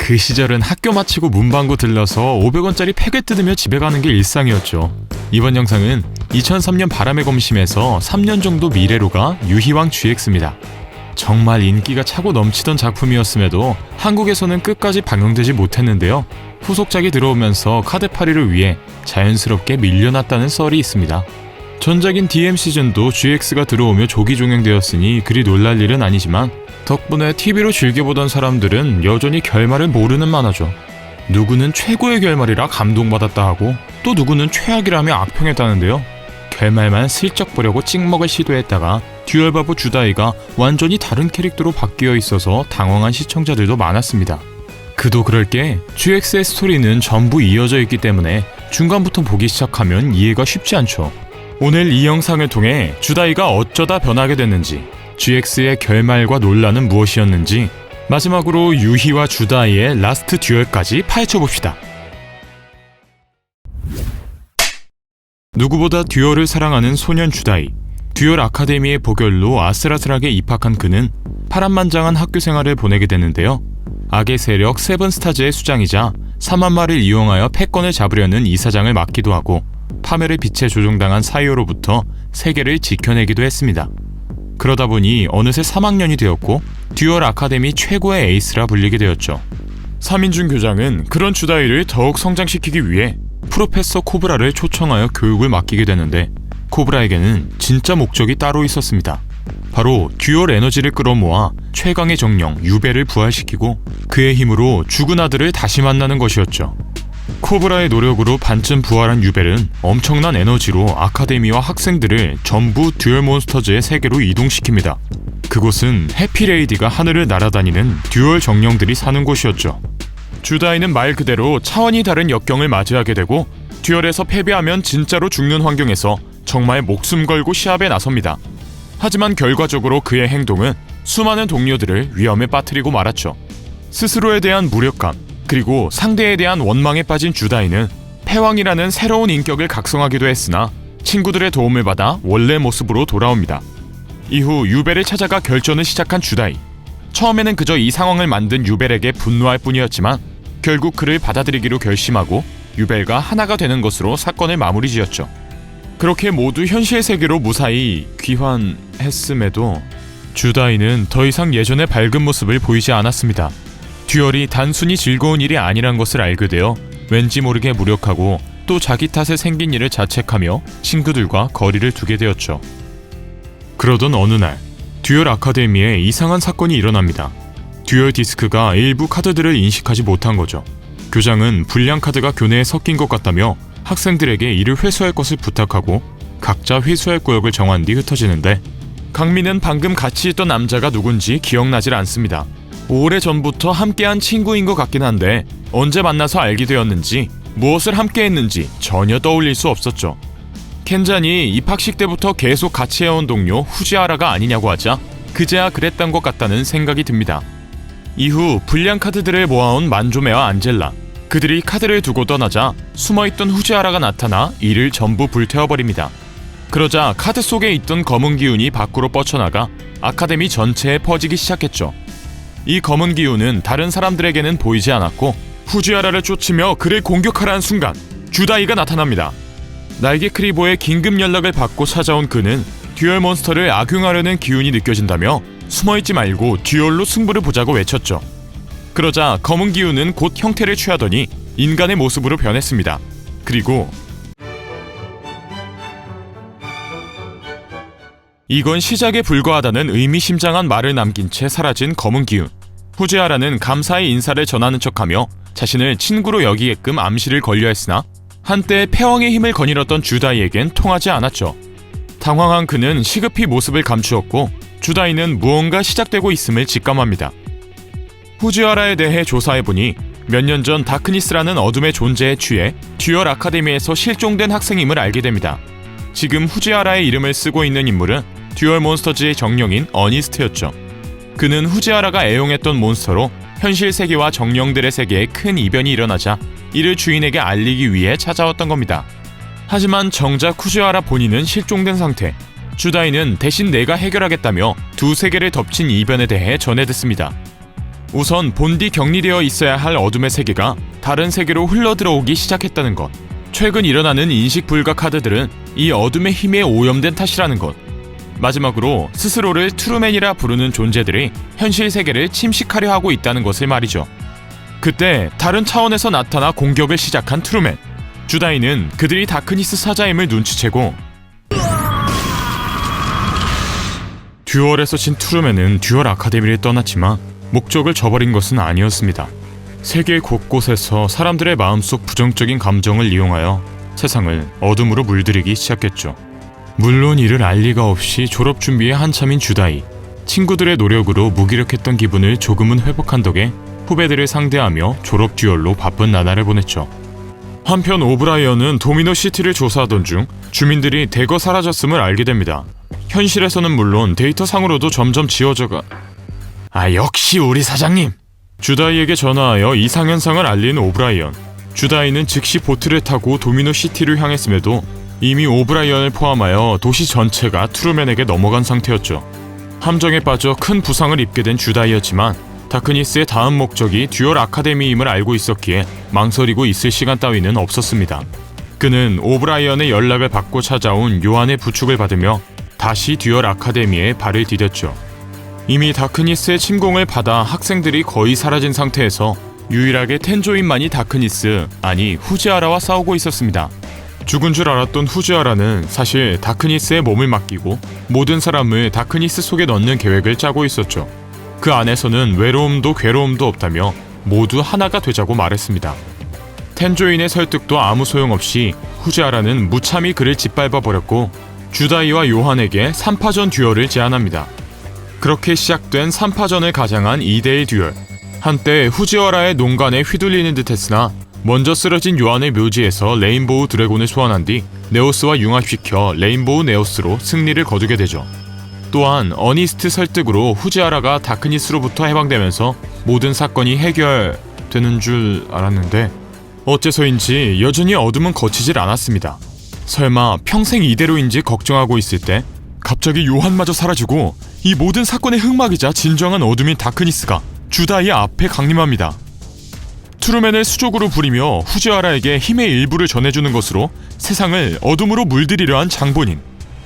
그 시절은 학교 마치고 문방구 들러서 500원짜리 팩을 뜯으며 집에 가는 게 일상이었죠. 이번 영상은 2003년 바람의 검심에서 3년 정도 미래로 가 유희왕 GX입니다. 정말 인기가 차고 넘치던 작품이었음에도 한국에서는 끝까지 방영되지 못했는데요. 후속작이 들어오면서 카드팔이를 위해 자연스럽게 밀려났다는 썰이 있습니다. 전작인 DM 시즌도 GX가 들어오며 조기 종영되었으니 그리 놀랄 일은 아니지만 덕분에 TV로 즐겨보던 사람들은 여전히 결말을 모르는 만화죠. 누구는 최고의 결말이라 감동받았다 하고 또 누구는 최악이라며 악평했다는데요. 결말만 슬쩍 보려고 찍먹을 시도했다가 듀얼바보 주다이가 완전히 다른 캐릭터로 바뀌어 있어서 당황한 시청자들도 많았습니다. 그도 그럴 게 GX의 스토리는 전부 이어져 있기 때문에 중간부터 보기 시작하면 이해가 쉽지 않죠. 오늘 이 영상을 통해 주다이가 어쩌다 변하게 됐는지, GX의 결말과 논란은 무엇이었는지, 마지막으로 유희와 주다이의 라스트 듀얼까지 파헤쳐봅시다. 누구보다 듀얼을 사랑하는 소년 주다이. 듀얼 아카데미의 보결로 아슬아슬하게 입학한 그는 파란만장한 학교 생활을 보내게 되는데요. 악의 세력 세븐스타즈의 수장이자 3만마를 이용하여 패권을 잡으려는 이사장을 맡기도 하고 파멸의 빛에 조종당한 사이오로부터 세계를 지켜내기도 했습니다. 그러다 보니 어느새 3학년이 되었고 듀얼 아카데미 최고의 에이스라 불리게 되었죠. 3인중 교장은 그런 주다이를 더욱 성장시키기 위해 프로페서 코브라를 초청하여 교육을 맡기게 되는데 코브라에게는 진짜 목적이 따로 있었습니다. 바로 듀얼 에너지를 끌어모아 최강의 정령 유베를 부활시키고 그의 힘으로 죽은 아들을 다시 만나는 것이었죠. 코브라의 노력으로 반쯤 부활한 유벨은 엄청난 에너지로 아카데미와 학생들을 전부 듀얼 몬스터즈의 세계로 이동시킵니다. 그곳은 해피레이디가 하늘을 날아다니는 듀얼 정령들이 사는 곳이었죠. 주다이는 말 그대로 차원이 다른 역경을 맞이하게 되고 듀얼에서 패배하면 진짜로 죽는 환경에서 정말 목숨 걸고 시합에 나섭니다. 하지만 결과적으로 그의 행동은 수많은 동료들을 위험에 빠뜨리고 말았죠. 스스로에 대한 무력감, 그리고 상대에 대한 원망에 빠진 주다이는 패왕이라는 새로운 인격을 각성하기도 했으나 친구들의 도움을 받아 원래 모습으로 돌아옵니다. 이후 유벨을 찾아가 결전을 시작한 주다이. 처음에는 그저 이 상황을 만든 유벨에게 분노할 뿐이었지만 결국 그를 받아들이기로 결심하고 유벨과 하나가 되는 것으로 사건을 마무리 지었죠. 그렇게 모두 현실 세계로 무사히 귀환했음에도 주다이는 더 이상 예전의 밝은 모습을 보이지 않았습니다. 듀얼이 단순히 즐거운 일이 아니란 것을 알게 되어 왠지 모르게 무력하고 또 자기 탓에 생긴 일을 자책하며 친구들과 거리를 두게 되었죠. 그러던 어느 날 듀얼 아카데미에 이상한 사건이 일어납니다. 듀얼 디스크가 일부 카드들을 인식하지 못한 거죠. 교장은 불량 카드가 교내에 섞인 것 같다며 학생들에게 이를 회수할 것을 부탁하고 각자 회수할 구역을 정한 뒤 흩어지는데 강민은 방금 같이 있던 남자가 누군지 기억나질 않습니다. 오래전부터 함께한 친구인 것 같긴 한데 언제 만나서 알게 되었는지 무엇을 함께했는지 전혀 떠올릴 수 없었죠. 켄잔이 입학식 때부터 계속 같이 해온 동료 후지하라가 아니냐고 하자 그제야 그랬던 것 같다는 생각이 듭니다. 이후 불량 카드들을 모아온 만조메와 안젤라, 그들이 카드를 두고 떠나자 숨어있던 후지하라가 나타나 이를 전부 불태워버립니다. 그러자 카드 속에 있던 검은 기운이 밖으로 뻗쳐나가 아카데미 전체에 퍼지기 시작했죠. 이 검은 기운은 다른 사람들에게는 보이지 않았고 후지하라를 쫓으며 그를 공격하라는 순간 주다이가 나타납니다. 날개 크리보의 긴급 연락을 받고 찾아온 그는 듀얼 몬스터를 악용하려는 기운이 느껴진다며 숨어있지 말고 듀얼로 승부를 보자고 외쳤죠. 그러자 검은 기운은 곧 형태를 취하더니 인간의 모습으로 변했습니다. 그리고 이건 시작에 불과하다는 의미심장한 말을 남긴 채 사라진 검은 기운. 후지하라는 감사의 인사를 전하는 척하며 자신을 친구로 여기게끔 암시를 걸려 했으나 한때 패왕의 힘을 거닐었던 주다이에겐 통하지 않았죠. 당황한 그는 시급히 모습을 감추었고 주다이는 무언가 시작되고 있음을 직감합니다. 후지하라에 대해 조사해보니 몇 년 전 다크니스라는 어둠의 존재에 취해 듀얼 아카데미에서 실종된 학생임을 알게 됩니다. 지금 후지하라의 이름을 쓰고 있는 인물은 듀얼 몬스터즈의 정령인 어니스트였죠. 그는 후지하라가 애용했던 몬스터로 현실 세계와 정령들의 세계에 큰 이변이 일어나자 이를 주인에게 알리기 위해 찾아왔던 겁니다. 하지만 정작 후지하라 본인은 실종된 상태. 주다이는 대신 내가 해결하겠다며 두 세계를 덮친 이변에 대해 전해 듣습니다. 우선 본디 격리되어 있어야 할 어둠의 세계가 다른 세계로 흘러들어오기 시작했다는 것. 최근 일어나는 인식 불가 카드들은 이 어둠의 힘에 오염된 탓이라는 것. 마지막으로 스스로를 트루맨이라 부르는 존재들이 현실 세계를 침식하려 하고 있다는 것을 말이죠. 그때 다른 차원에서 나타나 공격을 시작한 트루맨. 주다이는 그들이 다크니스 사자임을 눈치채고 듀얼에서 진 트루맨은 듀얼 아카데미를 떠났지만 목적을 저버린 것은 아니었습니다. 세계 곳곳에서 사람들의 마음속 부정적인 감정을 이용하여 세상을 어둠으로 물들이기 시작했죠. 물론 이를 알 리가 없이 졸업 준비에 한참인 주다이. 친구들의 노력으로 무기력했던 기분을 조금은 회복한 덕에 후배들을 상대하며 졸업 듀얼로 바쁜 나날을 보냈죠. 한편 오브라이언은 도미노 시티를 조사하던 중 주민들이 대거 사라졌음을 알게 됩니다. 현실에서는 물론 데이터상으로도 점점 지워져가... 역시 우리 사장님! 주다이에게 전화하여 이상현상을 알린 오브라이언. 주다이는 즉시 보트를 타고 도미노 시티를 향했음에도 이미 오브라이언을 포함하여 도시 전체가 트루맨에게 넘어간 상태였죠. 함정에 빠져 큰 부상을 입게 된 주다이였지만 다크니스의 다음 목적이 듀얼 아카데미임을 알고 있었기에 망설이고 있을 시간 따위는 없었습니다. 그는 오브라이언의 연락을 받고 찾아온 요한의 부축을 받으며 다시 듀얼 아카데미에 발을 디뎠죠. 이미 다크니스의 침공을 받아 학생들이 거의 사라진 상태에서 유일하게 텐조인만이 다크니스, 아니 후지아라와 싸우고 있었습니다. 죽은 줄 알았던 후지아라는 사실 다크니스의 몸을 맡기고 모든 사람을 다크니스 속에 넣는 계획을 짜고 있었죠. 그 안에서는 외로움도 괴로움도 없다며 모두 하나가 되자고 말했습니다. 텐조인의 설득도 아무 소용없이 후지아라는 무참히 그를 짓밟아버렸고 주다이와 요한에게 3파전 듀얼을 제안합니다. 그렇게 시작된 3파전을 가장한 2대1 듀얼. 한때 후지아라의 농간에 휘둘리는 듯했으나 먼저 쓰러진 요한의 묘지에서 레인보우 드래곤을 소환한 뒤 네오스와 융합시켜 레인보우 네오스로 승리를 거두게 되죠. 또한 어니스트 설득으로 후지아라가 다크니스로부터 해방되면서 모든 사건이 해결되는 줄 알았는데 어째서인지 여전히 어둠은 거치질 않았습니다. 설마 평생 이대로인지 걱정하고 있을 때 갑자기 요한마저 사라지고 이 모든 사건의 흑막이자 진정한 어둠인 다크니스가 주다이의 앞에 강림합니다. 트루맨을 수족으로 부리며 후지아라에게 힘의 일부를 전해주는 것으로 세상을 어둠으로 물들이려 한 장본인.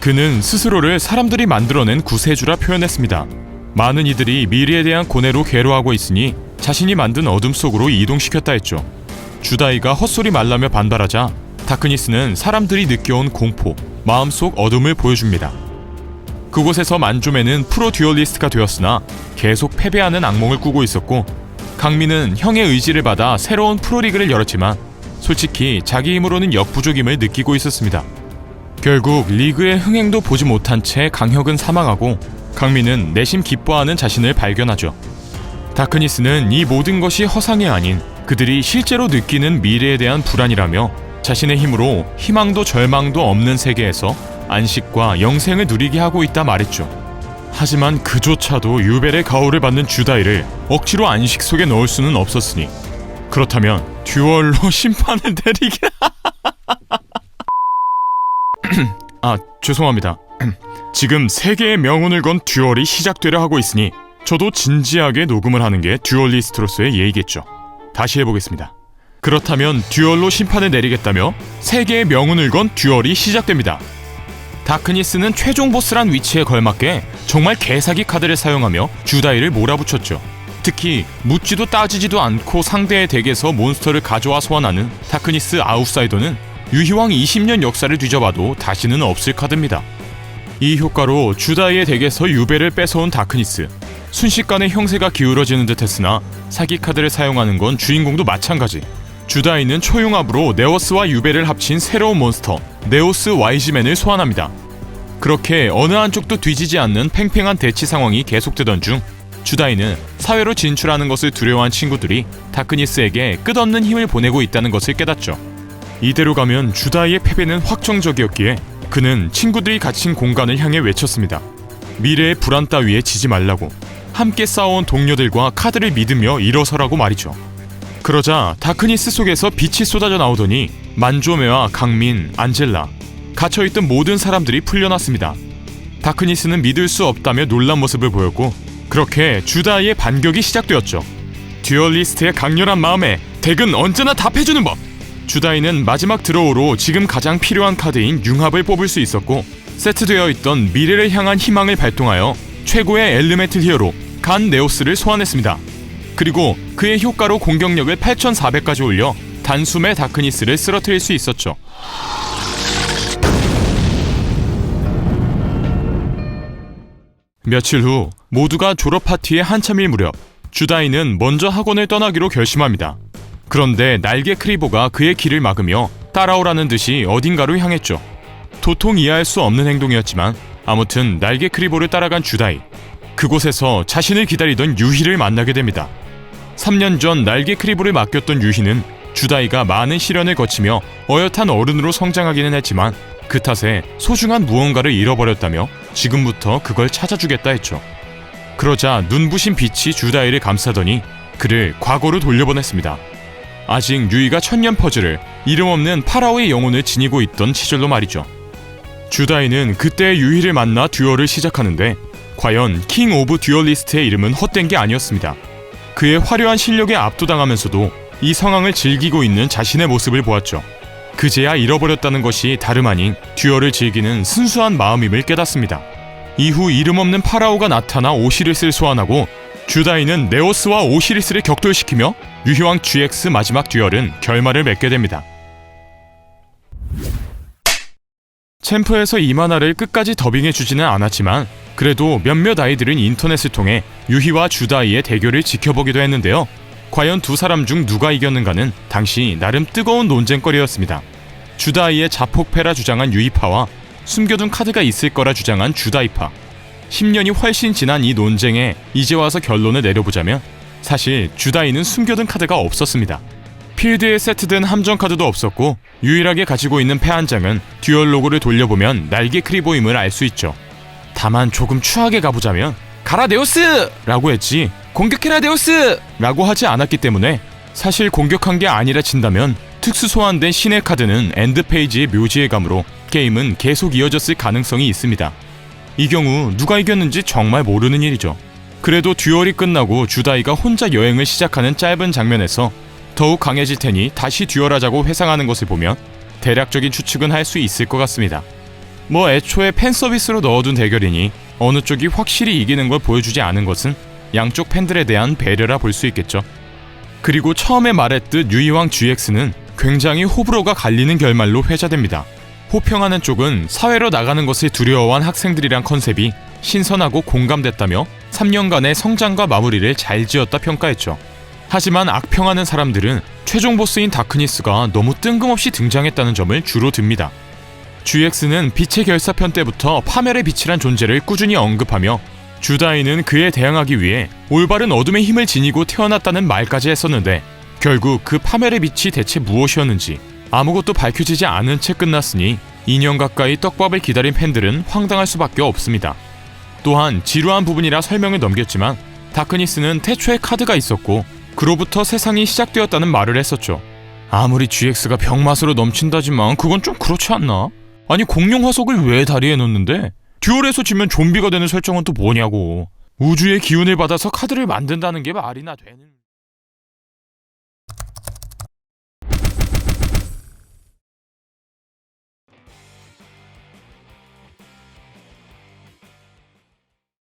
그는 스스로를 사람들이 만들어낸 구세주라 표현했습니다. 많은 이들이 미래에 대한 고뇌로 괴로워하고 있으니 자신이 만든 어둠 속으로 이동시켰다 했죠. 주다이가 헛소리 말라며 반발하자 다크니스는 사람들이 느껴온 공포, 마음속 어둠을 보여줍니다. 그곳에서 만조맨은 프로 듀얼리스트가 되었으나 계속 패배하는 악몽을 꾸고 있었고 강민은 형의 의지를 받아 새로운 프로리그를 열었지만 솔직히 자기 힘으로는 역부족임을 느끼고 있었습니다. 결국 리그의 흥행도 보지 못한 채 강혁은 사망하고 강민은 내심 기뻐하는 자신을 발견하죠. 다크니스는 이 모든 것이 허상이 아닌 그들이 실제로 느끼는 미래에 대한 불안이라며 자신의 힘으로 희망도 절망도 없는 세계에서 안식과 영생을 누리게 하고 있다 말했죠. 하지만 그조차도 유벨의 가호를 받는 주다이를 억지로 안식 속에 넣을 수는 없었으니 그렇다면 듀얼로 심판을 내리게 죄송합니다. 지금 세계의 명운을 건 듀얼이 시작되려 하고 있으니 저도 진지하게 녹음을 하는 게 듀얼리스트로서의 예의겠죠. 다시 해보겠습니다. 그렇다면 듀얼로 심판을 내리겠다며 세계의 명운을 건 듀얼이 시작됩니다. 다크니스는 최종 보스란 위치에 걸맞게 정말 개사기 카드를 사용하며 주다이를 몰아붙였죠. 특히 묻지도 따지지도 않고 상대의 덱에서 몬스터를 가져와 소환하는 다크니스 아웃사이더는 유희왕 20년 역사를 뒤져봐도 다시는 없을 카드입니다. 이 효과로 주다이의 덱에서 유배를 뺏어온 다크니스. 순식간에 형세가 기울어지는 듯 했으나 사기 카드를 사용하는 건 주인공도 마찬가지. 주다이는 초융합으로 네오스와 유배를 합친 새로운 몬스터 네오스 와이즈맨을 소환합니다. 그렇게 어느 한쪽도 뒤지지 않는 팽팽한 대치 상황이 계속되던 중 주다이는 사회로 진출하는 것을 두려워한 친구들이 다크니스에게 끝없는 힘을 보내고 있다는 것을 깨닫죠. 이대로 가면 주다이의 패배는 확정적이었기에 그는 친구들이 갇힌 공간을 향해 외쳤습니다. 미래의 불안 따위에 지지 말라고. 함께 싸워온 동료들과 카드를 믿으며 일어서라고 말이죠. 그러자 다크니스 속에서 빛이 쏟아져 나오더니 만조메와 강민, 안젤라, 갇혀있던 모든 사람들이 풀려났습니다. 다크니스는 믿을 수 없다며 놀란 모습을 보였고 그렇게 주다이의 반격이 시작되었죠. 듀얼리스트의 강렬한 마음에 덱은 언제나 답해주는 법! 주다이는 마지막 드로우로 지금 가장 필요한 카드인 융합을 뽑을 수 있었고, 세트되어 있던 미래를 향한 희망을 발동하여 최고의 엘리멘틀 히어로 간 네오스를 소환했습니다. 그리고 그의 효과로 공격력을 8400까지 올려 단숨에 다크니스를 쓰러뜨릴 수 있었죠. 며칠 후 모두가 졸업 파티에 한참일 무렵 주다이는 먼저 학원을 떠나기로 결심합니다. 그런데 날개 크리보가 그의 길을 막으며 따라오라는 듯이 어딘가로 향했죠. 도통 이해할 수 없는 행동이었지만 아무튼 날개 크리보를 따라간 주다이. 그곳에서 자신을 기다리던 유희를 만나게 됩니다. 3년 전 날개 크리보를 맡겼던 유희는 주다이가 많은 시련을 거치며 어엿한 어른으로 성장하기는 했지만 그 탓에 소중한 무언가를 잃어버렸다며 지금부터 그걸 찾아주겠다 했죠. 그러자 눈부신 빛이 주다이를 감싸더니 그를 과거로 돌려보냈습니다. 아직 유희가 천년 퍼즐을 이름 없는 파라오의 영혼을 지니고 있던 시절로 말이죠. 주다이는 그때 유희를 만나 듀얼을 시작하는데 과연 킹 오브 듀얼리스트의 이름은 헛된 게 아니었습니다. 그의 화려한 실력에 압도당하면서도 이 상황을 즐기고 있는 자신의 모습을 보았죠. 그제야 잃어버렸다는 것이 다름 아닌 듀얼을 즐기는 순수한 마음임을 깨닫습니다. 이후 이름 없는 파라오가 나타나 오시리스를 소환하고 주다이는 네오스와 오시리스를 격돌시키며 유희왕 GX 마지막 듀얼은 결말을 맺게 됩니다. 챔프에서 이 만화를 끝까지 더빙해주지는 않았지만 그래도 몇몇 아이들은 인터넷을 통해 유희와 주다이의 대결을 지켜보기도 했는데요. 과연 두 사람 중 누가 이겼는가는 당시 나름 뜨거운 논쟁거리였습니다. 주다이의 자폭패라 주장한 유희파와 숨겨둔 카드가 있을 거라 주장한 주다이파. 10년이 훨씬 지난 이 논쟁에 이제 와서 결론을 내려보자면 사실 주다이는 숨겨둔 카드가 없었습니다. 필드에 세트된 함정 카드도 없었고 유일하게 가지고 있는 패 한 장은 듀얼 로고를 돌려보면 날개 크리보임을 알 수 있죠. 다만 조금 추하게 가보자면 가라 네오스! 라고 했지 공격해라 네오스! 라고 하지 않았기 때문에 사실 공격한 게 아니라 친다면 특수 소환된 신의 카드는 엔드페이지의 묘지의 감으로 게임은 계속 이어졌을 가능성이 있습니다. 이 경우 누가 이겼는지 정말 모르는 일이죠. 그래도 듀얼이 끝나고 주다이가 혼자 여행을 시작하는 짧은 장면에서 더욱 강해질 테니 다시 듀얼하자고 회상하는 것을 보면 대략적인 추측은 할 수 있을 것 같습니다. 뭐 애초에 팬서비스로 넣어둔 대결이니 어느 쪽이 확실히 이기는 걸 보여주지 않은 것은 양쪽 팬들에 대한 배려라 볼 수 있겠죠. 그리고 처음에 말했듯 유희왕 GX는 굉장히 호불호가 갈리는 결말로 회자됩니다. 호평하는 쪽은 사회로 나가는 것을 두려워한 학생들이란 컨셉이 신선하고 공감됐다며 3년간의 성장과 마무리를 잘 지었다 평가했죠. 하지만 악평하는 사람들은 최종 보스인 다크니스가 너무 뜬금없이 등장했다는 점을 주로 듭니다. GX는 빛의 결사편 때부터 파멸의 빛이란 존재를 꾸준히 언급하며 주다이는 그에 대항하기 위해 올바른 어둠의 힘을 지니고 태어났다는 말까지 했었는데 결국 그 파멸의 빛이 대체 무엇이었는지 아무것도 밝혀지지 않은 채 끝났으니 2년 가까이 떡밥을 기다린 팬들은 황당할 수밖에 없습니다. 또한 지루한 부분이라 설명을 넘겼지만 다크니스는 태초에 카드가 있었고 그로부터 세상이 시작되었다는 말을 했었죠. 아무리 GX가 병맛으로 넘친다지만 그건 좀 그렇지 않나? 아니 공룡 화석을 왜 다리에 넣는데? 듀얼에서 지면 좀비가 되는 설정은 또 뭐냐고. 우주의 기운을 받아서 카드를 만든다는 게 말이나 되는...